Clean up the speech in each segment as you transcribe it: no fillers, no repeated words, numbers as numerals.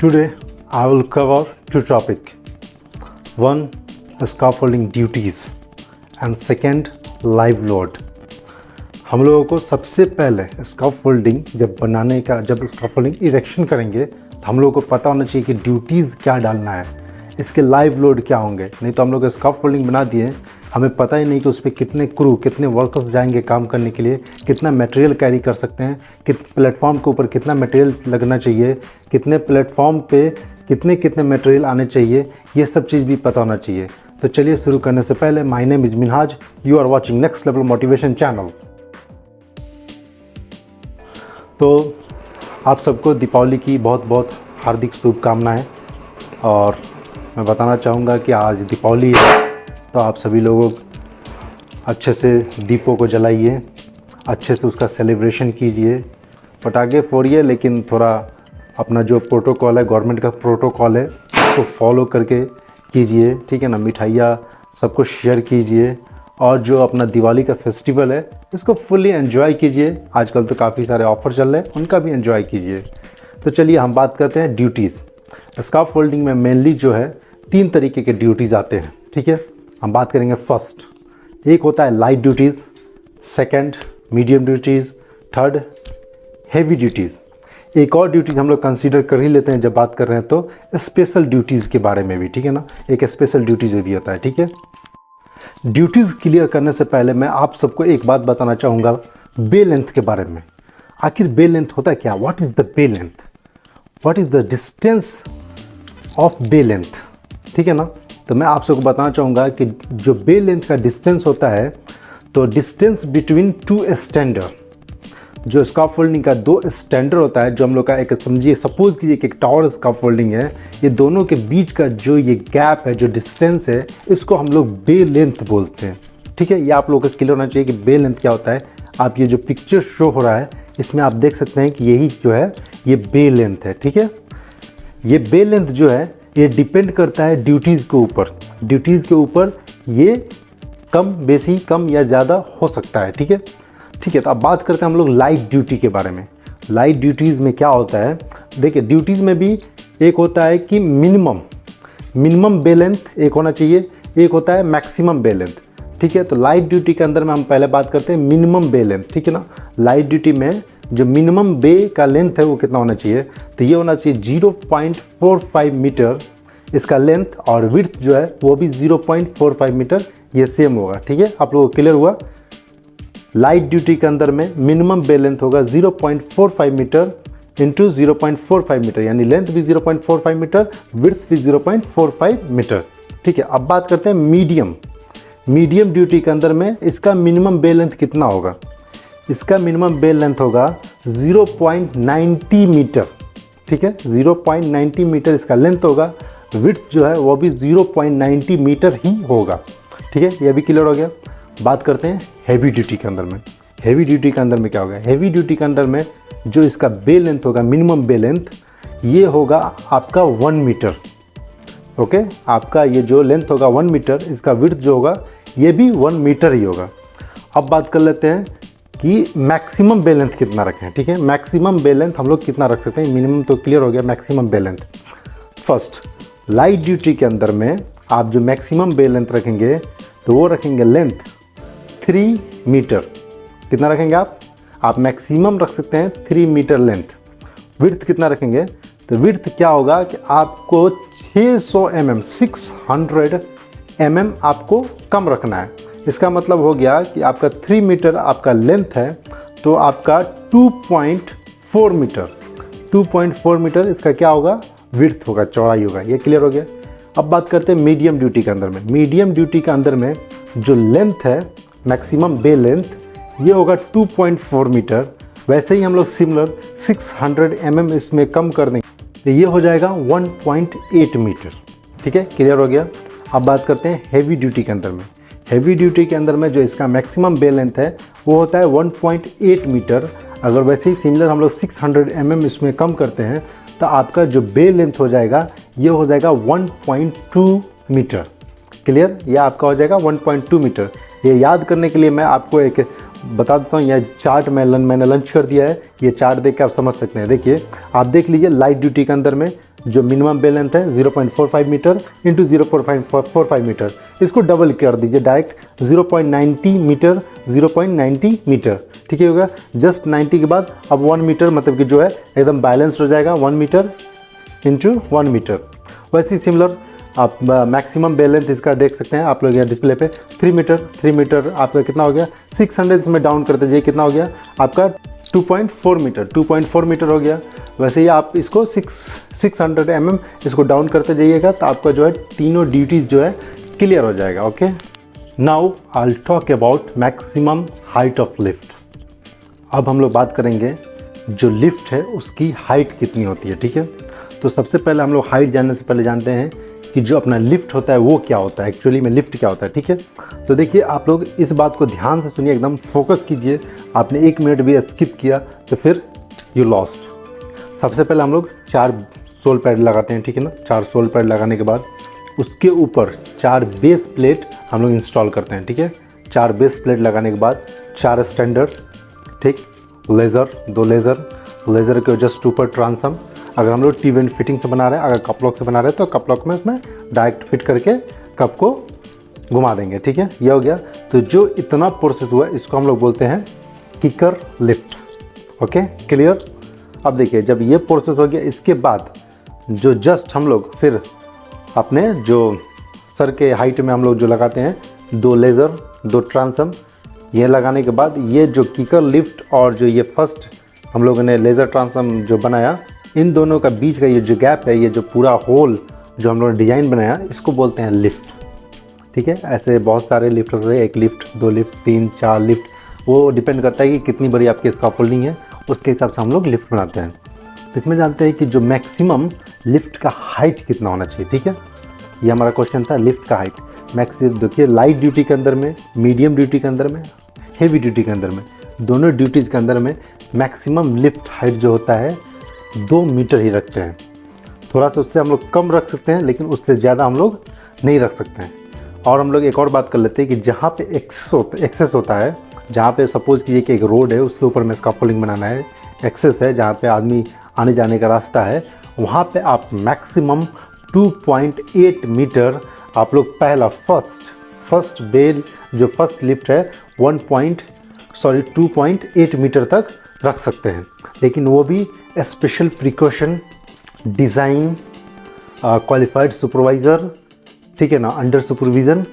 Today I will cover two topics. One, scaffolding duties and second, live load. हम लोगों को सबसे पहले स्काफोल्डिंग जब स्काफोल्डिंग इरेक्शन करेंगे तो हम लोगों को पता होना चाहिए कि ड्यूटीज़ क्या डालना है, इसके लाइव लोड क्या होंगे। नहीं तो हम लोग स्काफोल्डिंग बना दिए, हमें पता ही नहीं कि उस पर कितने क्रू, कितने वर्कर्स जाएंगे काम करने के लिए, कितना मटेरियल कैरी कर सकते हैं, प्लेटफॉर्म के ऊपर कितना मटेरियल लगना चाहिए, कितने प्लेटफॉर्म पे कितने मटेरियल आने चाहिए, ये सब चीज़ भी पता होना चाहिए। तो चलिए शुरू करने से पहले, my name is Minhaj, you are watching next level motivation channel. तो आप सबको दीपावली की बहुत बहुत हार्दिक शुभकामनाएं। और मैं बताना चाहूँगा कि आज दीपावली है, तो आप सभी लोग अच्छे से दीपों को जलाइए, अच्छे से उसका सेलिब्रेशन कीजिए, पटाखे फोड़िए, लेकिन थोड़ा अपना जो प्रोटोकॉल है, गवर्नमेंट का प्रोटोकॉल है, उसको फॉलो करके कीजिए, ठीक है ना। मिठाइयाँ सबको शेयर कीजिए और जो अपना दिवाली का फेस्टिवल है इसको फुल्ली एंजॉय कीजिए। आजकल तो काफ़ी सारे ऑफ़र चल रहे हैं, उनका भी एंजॉय कीजिए। तो चलिए हम बात करते हैं ड्यूटीज़। स्काफोल्डिंग में मेनली जो है 3 तरीके के ड्यूटीज़ आते हैं, ठीक है। हम बात करेंगे फर्स्ट, एक होता है light duties, second medium duties, third heavy duties. एक और ड्यूटी हम लोग कंसीडर कर ही लेते हैं जब बात कर रहे हैं तो स्पेशल ड्यूटीज़ के बारे में भी, ठीक है ना। एक स्पेशल ड्यूटीज़ भी होता है, ठीक है। ड्यूटीज़ क्लियर करने से पहले मैं आप सबको एक बात बताना चाहूँगा बे लेंथ के बारे में। आखिर बे लेंथ होता है क्या? What is the bay length? What is the distance of bay length, ठीक है ना। तो मैं आप सबको बताना चाहूँगा कि जो बे लेंथ का डिस्टेंस होता है, तो डिस्टेंस बिटवीन 2 स्टैंडर, जो स्काफोल्डिंग का 2 स्टैंडर होता है, जो हम लोग का एक, समझिए सपोज कीजिए कि एक टावर स्काफोल्डिंग है, ये दोनों के बीच का जो ये गैप है, जो डिस्टेंस है, इसको हम लोग बे लेंथ बोलते हैं, ठीक है। ये आप लोगों को क्लियर होना चाहिए कि बे लेंथ क्या होता है। आप ये जो पिक्चर शो हो रहा है इसमें आप देख सकते हैं कि यही जो है ये बे लेंथ है, ठीक है। ये बे लेंथ जो है ये डिपेंड करता है ड्यूटीज़ के ऊपर। ड्यूटीज़ के ऊपर ये कम या ज़्यादा हो सकता है, ठीक है। ठीक है, तो अब बात करते हैं हम लोग लाइट ड्यूटी के बारे में। लाइट ड्यूटीज़ में क्या होता है, देखिए ड्यूटीज़ में भी एक होता है कि मिनिमम बे लेंथ एक होना चाहिए, एक होता है मैक्सिमम बे लेंथ, ठीक है। तो लाइट ड्यूटी के अंदर में हम पहले बात करते हैं मिनिमम बे लेंथ, ठीक है ना। लाइट ड्यूटी में जो मिनिमम बे का लेंथ है वो कितना होना चाहिए, तो ये होना चाहिए 0.45 मीटर इसका लेंथ, और विड्थ जो है वो भी 0.45 मीटर, ये सेम होगा, ठीक है। आप लोगों को क्लियर हुआ। लाइट ड्यूटी के अंदर में मिनिमम बे लेंथ होगा 0.45 मीटर इंटू 0.45 मीटर, यानी लेंथ भी 0.45 मीटर, विड्थ भी 0.45 मीटर, ठीक है। अब बात करते हैं मीडियम ड्यूटी के अंदर में इसका मिनिमम बे लेंथ कितना होगा। इसका मिनिमम बे लेंथ होगा 0.90 मीटर, ठीक है। 0.90 मीटर इसका लेंथ होगा, विड्थ जो है वो भी 0.90 मीटर ही होगा, ठीक है। ये भी क्लियर हो गया। बात करते हैं हैवी ड्यूटी के अंदर में। हैवी ड्यूटी के अंदर में क्या होगा, हैवी ड्यूटी के अंदर में जो इसका बे लेंथ होगा, मिनिमम बे लेंथ, ये होगा आपका 1 मीटर, ओके। आपका ये जो लेंथ होगा 1 मीटर, इसका विड्थ जो होगा ये भी 1 मीटर ही होगा। अब बात कर लेते हैं कि मैक्सिमम बे लेंथ कितना रखें, ठीक है। मैक्सिमम बे लेंथ हम लोग कितना रख सकते हैं, मिनिमम तो क्लियर हो गया, maximum bay length. First, light duty के अंदर में आप जो मैक्सिमम बे लेंथ रखेंगे तो वो रखेंगे लेंथ 3 मीटर। कितना रखेंगे आप मैक्सिमम रख सकते हैं 3 मीटर लेंथ। विड्थ कितना रखेंगे, तो विड्थ क्या होगा कि आपको 600 mm आपको कम रखना है। इसका मतलब हो गया कि आपका 3 मीटर आपका लेंथ है, तो आपका 2.4 मीटर इसका क्या होगा, विड्थ होगा, चौड़ाई होगा। ये क्लियर हो गया। अब बात करते हैं मीडियम ड्यूटी के अंदर में। मीडियम ड्यूटी के अंदर में जो लेंथ है, मैक्सिमम बे लेंथ, ये होगा 2.4 मीटर। वैसे ही हम लोग सिमिलर 600 mm इसमें कम कर देंगे तो ये हो जाएगा 1.8 मीटर, ठीक है। क्लियर हो गया। अब बात करते हैं हैवी ड्यूटी के अंदर में। हैवी ड्यूटी के अंदर में जो इसका मैक्सिमम बे लेंथ है वो होता है 1.8 मीटर। अगर वैसे ही सिमिलर हम लोग 600 mm इसमें कम करते हैं तो आपका जो बे लेंथ हो जाएगा ये हो जाएगा 1.2 मीटर। क्लियर, ये आपका हो जाएगा 1.2 मीटर। ये याद करने के लिए मैं आपको एक बता देता हूँ, यह चार्ट मैंने लंच कर दिया है। ये चार्ट देख के आप समझ सकते हैं। देखिए, आप देख लीजिए लाइट ड्यूटी के अंदर में जो मिनिमम बे लेंथ है 0.45 मीटर इंटू 0.45 मीटर, इसको डबल कर दीजिए डायरेक्ट 0.90 मीटर 0.90 मीटर, ठीक है होगा। जस्ट 90 के बाद अब 1 मीटर मतलब कि जो है एकदम बैलेंस हो जाएगा, 1 मीटर इंटू 1 मीटर। वैसे ही सिमिलर आप मैक्सिमम बे लेंथ इसका देख सकते हैं आप लोग यहाँ डिस्प्ले पे 3 मीटर आपका कितना हो गया 600, इसमें डाउन कर दीजिए कितना हो गया आपका 2.4 मीटर हो गया। वैसे ही आप इसको 600 mm इसको डाउन करते जाइएगा तो आपका जो है तीनों ड्यूटीज़ जो है क्लियर हो जाएगा। Okay, now I will talk about maximum height of lift. अब हम लोग बात करेंगे जो लिफ्ट है उसकी हाइट कितनी होती है, ठीक है। तो सबसे पहले हम लोग हाइट जानने से पहले जानते हैं कि जो अपना लिफ्ट होता है वो क्या होता है, एक्चुअली में लिफ्ट क्या होता है, ठीक है। तो देखिए आप लोग इस बात को ध्यान से सुनिए, एकदम फोकस कीजिए। आपने 1 मिनट भी स्किप किया तो फिर यू लॉस्ट। सबसे पहले हम लोग 4 सोल पैड लगाते हैं, ठीक है ना। 4 सोल पैड लगाने के बाद उसके ऊपर 4 बेस प्लेट हम लोग इंस्टॉल करते हैं, ठीक है। 4 बेस प्लेट लगाने के बाद 4 स्टैंडर्ड, ठीक, लेज़र, 2 लेज़र के जस्ट ऊपर ट्रांसम। अगर हम लोग टी वेंट फिटिंग से बना रहे हैं, अगर कप लॉक से बना रहे हैं तो कप लॉक में उसमें डायरेक्ट फिट करके कप को घुमा देंगे, ठीक है। ये हो गया। तो जो इतना प्रोसेस हुआ इसको हम लोग बोलते हैं किकर लिफ्ट। Okay, clear. अब देखिए जब ये प्रोसेस हो गया इसके बाद जो जस्ट हम लोग फिर अपने जो सर के हाइट में हम लोग जो लगाते हैं 2 लेज़र 2 ट्रांसम, ये लगाने के बाद ये जो किकर लिफ्ट और जो ये फर्स्ट हम लोगों ने लेज़र ट्रांसम जो बनाया, इन दोनों का बीच का ये जो गैप है, ये जो पूरा होल जो हम लोगों ने डिज़ाइन बनाया, इसको बोलते हैं लिफ्ट, ठीक है। ऐसे बहुत सारे लिफ्ट होते हैं, 1 लिफ्ट 2 लिफ्ट 3 4 लिफ्ट, वो डिपेंड करता है कि कितनी बड़ी आपकी स्कैफोल्डिंग है, उसके हिसाब से हम लोग लिफ्ट बनाते हैं। तो इसमें जानते हैं कि जो मैक्सिमम लिफ्ट का हाइट कितना होना चाहिए, ठीक है। ये हमारा क्वेश्चन था, लिफ्ट का हाइट मैक्सिमम। देखिए लाइट ड्यूटी के अंदर में, मीडियम ड्यूटी के अंदर में, हेवी ड्यूटी के अंदर में, दोनों ड्यूटीज़ के अंदर में मैक्सिमम लिफ्ट हाइट जो होता है 2 मीटर ही रखते हैं। थोड़ा सा उससे हम लोग कम रख सकते हैं लेकिन उससे ज़्यादा हम लोग नहीं रख सकते हैं। और हम लोग एक और बात कर लेते हैं कि जहाँ पे एक्सेस होता है, जहाँ पे सपोज़ कीजिए कि एक रोड है उसके ऊपर में स्कैफोल्डिंग बनाना है, एक्सेस है जहाँ पे आदमी आने जाने का रास्ता है, वहाँ पे आप मैक्सिमम 2.8 मीटर आप लोग पहला फर्स्ट बेल जो फर्स्ट लिफ्ट है 2.8 मीटर तक रख सकते हैं। लेकिन वो भी special precaution, design, qualified supervisor, ठीक है ना, अंडर सुपरविज़न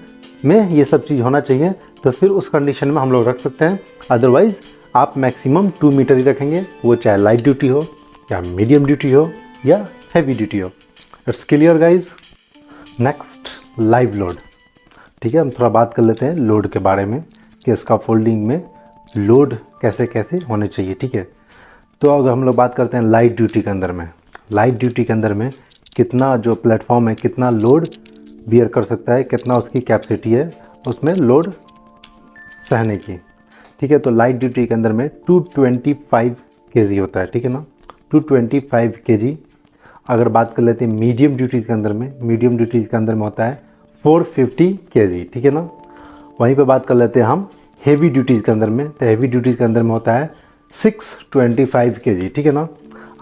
में ये सब चीज़ होना चाहिए। तो फिर उस कंडीशन में हम लोग रख सकते हैं। अदरवाइज़ आप मैक्सिमम 2 मीटर ही रखेंगे, वो चाहे लाइट ड्यूटी हो या मीडियम ड्यूटी हो या हैवी ड्यूटी हो। It's clear guys. Next live load, ठीक है। हम थोड़ा बात कर लेते हैं लोड के बारे में कि स्कैफोल्डिंग में लोड कैसे कैसे होने चाहिए, ठीक है। तो अगर हम लोग बात करते हैं लाइट ड्यूटी के अंदर में, लाइट ड्यूटी के अंदर में कितना जो प्लेटफॉर्म है कितना लोड बियर कर सकता है, कितना उसकी कैपेसिटी है उसमें लोड सहने की, ठीक है। तो लाइट ड्यूटी के अंदर में 225 kg होता है, ठीक है ना, 225 kg। अगर बात कर लेते हैं मीडियम ड्यूटीज़ के अंदर में, मीडियम ड्यूटीज़ के अंदर में होता है 450 kg, ठीक है ना। वहीं पे बात कर लेते हैं हम हेवी ड्यूटीज़ के अंदर में, तो हेवी ड्यूटीज़ के अंदर में होता है 625 kg, ठीक है ना।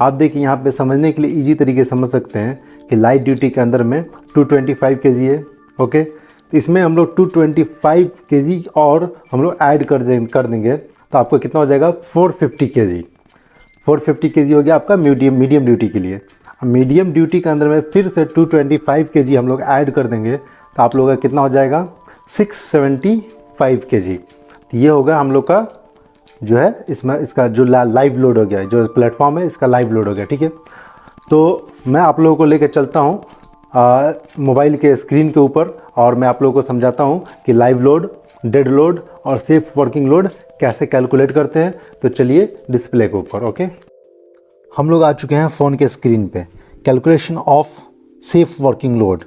आप देखिए यहाँ पे समझने के लिए इजी तरीके से समझ सकते हैं कि लाइट ड्यूटी के अंदर में 225 kg है, ओके। तो इसमें हम लोग 225 kg और हम लोग ऐड कर देंगे तो आपको कितना हो जाएगा 450 kg। 450 kg हो गया आपका मीडियम ड्यूटी के लिए। मीडियम ड्यूटी के अंदर में फिर से 225 kg हम लोग ऐड कर देंगे तो आप लोगों का कितना हो जाएगा 675 kg। तो ये होगा हम लोग का जो है इसमें इसका जो लाइव लोड हो गया, जो प्लेटफॉर्म है इसका लाइव लोड हो गया, ठीक है। तो मैं आप लोगों को लेकर चलता हूँ मोबाइल के स्क्रीन के ऊपर और मैं आप लोगों को समझाता हूँ कि लाइव लोड, डेड लोड और सेफ वर्किंग लोड कैसे कैलकुलेट करते हैं। तो चलिए डिस्प्ले के ऊपर, ओके। हम लोग आ चुके हैं फ़ोन के स्क्रीन पे। Calculation of safe working load,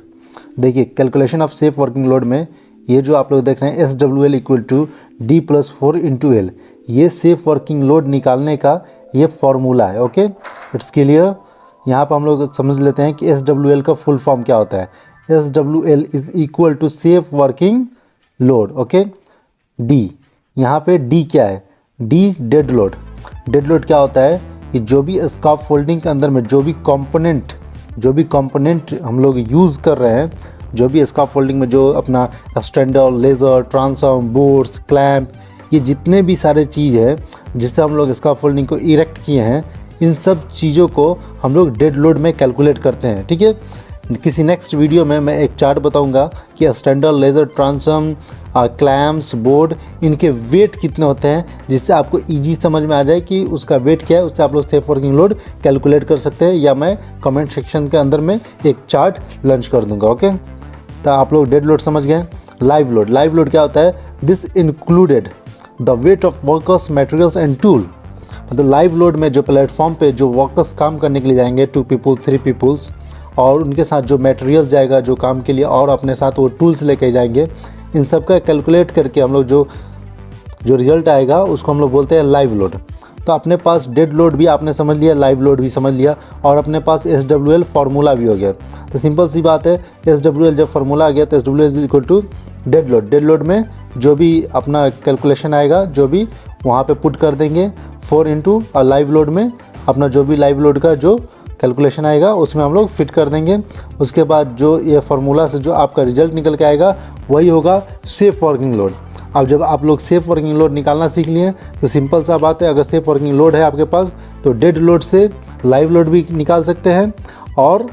देखिए calculation of safe working load में ये जो आप लोग देख रहे हैं SWL equal to D+4 into L, ये सेफ वर्किंग लोड निकालने का ये फॉर्मूला है, ओके। It's clear. यहाँ पर हम लोग समझ लेते हैं कि SWL का फुल फॉर्म क्या होता है। SWL is equal to safe working load, okay. D, यहाँ पे D क्या है, D dead load. Dead load क्या होता है कि जो भी स्कैफोल्डिंग के अंदर में जो भी कंपोनेंट जो भी कंपोनेंट हम लोग यूज़ कर रहे हैं, जो भी स्कैफोल्डिंग में जो अपना स्टैंडर, लेज़र, ट्रांसफॉर्म, बोर्ड्स, क्लैंप, ये जितने भी सारे चीज़ है जिससे हम लोग स्कैफोल्डिंग को इरेक्ट किए हैं, इन सब चीज़ों को हम लोग डेड लोड में कैलकुलेट करते हैं। ठीक है, किसी नेक्स्ट वीडियो में मैं एक चार्ट बताऊंगा कि स्टैंडर, लेज़र, ट्रांसफॉर्म, क्लैम्प्स, बोर्ड, इनके वेट कितने होते हैं, जिससे आपको इजी समझ में आ जाए कि उसका वेट क्या है। उससे आप लोग सेफ वर्किंग लोड कैलकुलेट कर सकते हैं, या मैं कमेंट सेक्शन के अंदर में एक चार्ट लॉन्च कर दूंगा। ओके, तो आप लोग डेड लोड समझ गए। लाइव लोड, लाइव लोड क्या होता है? This included the weight of workers, materials and tool. मतलब लाइव लोड में जो प्लेटफॉर्म पे जो वर्कर्स काम करने के लिए जाएंगे, 2 पीपल, 3 पीपल्स, और उनके साथ जो मटेरियल जाएगा जो काम के लिए, और अपने साथ वो टूल्स लेके जाएंगे, इन सब का कैलकुलेट करके हम लोग जो रिजल्ट आएगा उसको हम लोग बोलते हैं लाइव लोड। तो अपने पास डेड लोड भी आपने समझ लिया, लाइव लोड भी समझ लिया, और अपने पास SWL फार्मूला भी हो गया। तो सिंपल सी बात है, SWL जब फार्मूला आ गया तो SWL is equal to dead load. Dead load में जो भी अपना कैलकुलेशन आएगा, जो भी वहाँ पे पुट कर देंगे 4 इंटू, और लाइव लोड में अपना जो भी लाइव लोड का जो कैलकुलेशन आएगा उसमें हम लोग फिट कर देंगे। उसके बाद जो ये फार्मूला से जो आपका रिजल्ट निकल के आएगा वही होगा सेफ वर्किंग लोड। अब जब आप लोग सेफ वर्किंग लोड निकालना सीख लिए तो सिंपल सा बात है, अगर सेफ वर्किंग लोड है आपके पास तो डेड लोड से लाइव लोड भी निकाल सकते हैं, और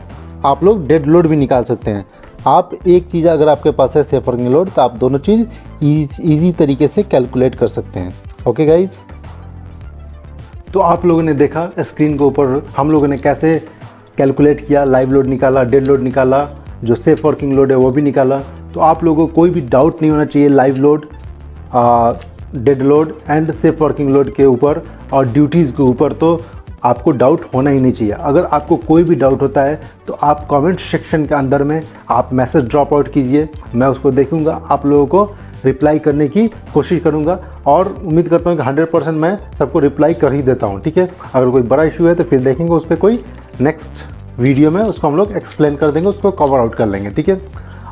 आप लोग डेड लोड भी निकाल सकते हैं। आप एक चीज़ अगर आपके पास है सेफ वर्किंग लोड, तो आप दोनों चीज़ ईजी तरीके से कैलकुलेट कर सकते हैं। ओके गाइस, तो आप लोगों ने देखा स्क्रीन के ऊपर हम लोगों ने कैसे कैलकुलेट किया, लाइव लोड निकाला, डेड लोड निकाला, जो सेफ वर्किंग लोड है वो भी निकाला। तो आप लोगों को कोई भी डाउट नहीं होना चाहिए live load, dead load and safe working load के ऊपर और ड्यूटीज़ के ऊपर। तो आपको डाउट होना ही नहीं चाहिए। अगर आपको कोई भी डाउट होता है तो आप कमेंट सेक्शन के अंदर में आप मैसेज ड्रॉप आउट कीजिए, मैं उसको देखूंगा, आप लोगों को रिप्लाई करने की कोशिश करूंगा, और उम्मीद करता हूं कि 100% मैं सबको रिप्लाई कर ही देता हूं। ठीक है, अगर कोई बड़ा इशू है तो फिर देखेंगे उस पर कोई नेक्स्ट वीडियो में उसको हम लोग एक्सप्लेन कर देंगे, उसको कवर आउट कर लेंगे। ठीक है,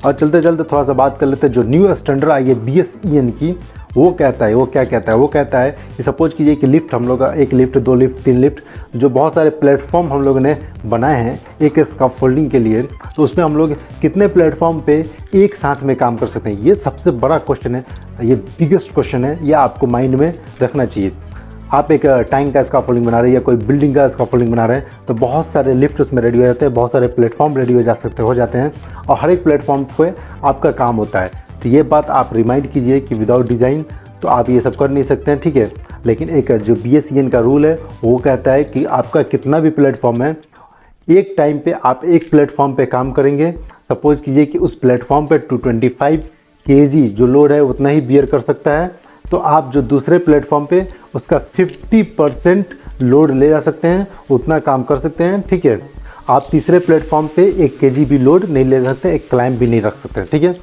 और चलते चलते थोड़ा सा बात कर लेते हैं जो न्यू स्टैंडर्ड आई है BSEN की, वो कहता है, वो क्या कहता है? वो कहता है कि सपोज कीजिए कि लिफ्ट हम लोग का 1 लिफ्ट, 2 लिफ्ट, 3 लिफ्ट, जो बहुत सारे प्लेटफॉर्म हम लोगों ने बनाए हैं एक स्कैफोल्डिंग के लिए, तो उसमें हम लोग कितने प्लेटफॉर्म पे एक साथ में काम कर सकते हैं? ये सबसे बड़ा क्वेश्चन है, ये बिगेस्ट क्वेश्चन है, ये आपको माइंड में रखना चाहिए। आप एक टैंक का स्कैफोल्डिंग बना रहे हैं या कोई बिल्डिंग का स्कैफोल्डिंग बना रहे हैं, तो बहुत सारे लिफ्ट उसमें रेडी हो जाते हैं, बहुत सारे प्लेटफॉर्म रेडी हो जाते हैं, और हर एक प्लेटफॉर्म पे आपका काम होता है। तो ये बात आप रिमाइंड कीजिए कि विदाउट डिज़ाइन तो आप ये सब कर नहीं सकते हैं। ठीक है, लेकिन एक जो BSEN का रूल है वो कहता है कि आपका कितना भी प्लेटफॉर्म है, एक टाइम पे आप एक प्लेटफॉर्म पे काम करेंगे। सपोज कीजिए कि उस प्लेटफॉर्म पे 225 kg जो लोड है उतना ही बियर कर सकता है, तो आप जो दूसरे प्लेटफॉर्म पे उसका 50% लोड ले जा सकते हैं, उतना काम कर सकते हैं। ठीक है, आप तीसरे प्लेटफॉर्म पे 1 kg भी लोड नहीं ले सकते, एक क्लाइंब भी नहीं रख सकते। ठीक है,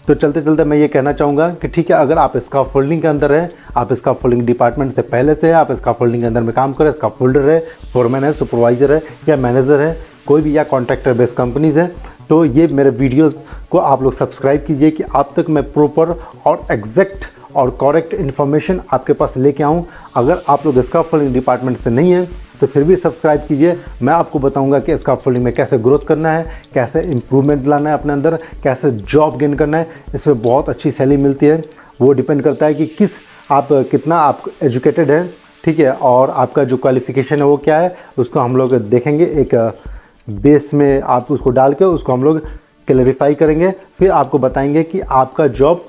तो चलते चलते मैं ये कहना चाहूँगा कि ठीक है, अगर आप स्कैफोल्डिंग के अंदर है, आप स्कैफोल्डिंग डिपार्टमेंट से पहले से है, आप स्कैफोल्डिंग के अंदर में काम करें, स्कैफोल्डर है, फोरमैन है, सुपरवाइज़र है या मैनेजर है, कोई भी, या कॉन्ट्रैक्टर बेस्ड कंपनीज़ है, तो ये मेरे वीडियोज़ को आप लोग सब्सक्राइब कीजिए कि आप तक मैं प्रॉपर और एग्जैक्ट और करेक्ट इन्फॉर्मेशन आपके पास लेके आऊँ। अगर आप लोग स्कैफोल्डिंग डिपार्टमेंट से नहीं है तो फिर भी सब्सक्राइब कीजिए, मैं आपको बताऊंगा कि स्कैफोल्डिंग में कैसे ग्रोथ करना है, कैसे इंप्रूवमेंट लाना है अपने अंदर, कैसे जॉब गेन करना है। इसमें बहुत अच्छी सैलरी मिलती है, वो डिपेंड करता है कि कितना आप एजुकेटेड हैं। ठीक है, और आपका जो क्वालिफिकेशन है वो क्या है, उसको हम लोग देखेंगे, एक बेस में आप उसको डाल के उसको हम लोग क्लैरिफाई करेंगे, फिर आपको बताएंगे कि आपका जॉब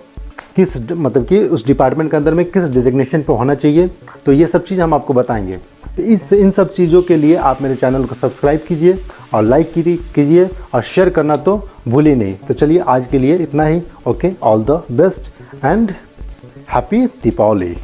किस, मतलब कि उस डिपार्टमेंट के अंदर में किस डिजिग्नेशन पे होना चाहिए। तो ये सब चीज़ हम आपको बताएंगे। तो इन सब चीज़ों के लिए आप मेरे चैनल को सब्सक्राइब कीजिए और लाइक कीजिए और शेयर करना तो भूलिए नहीं। तो चलिए आज के लिए इतना ही। Okay, all the best and happy Deepawali.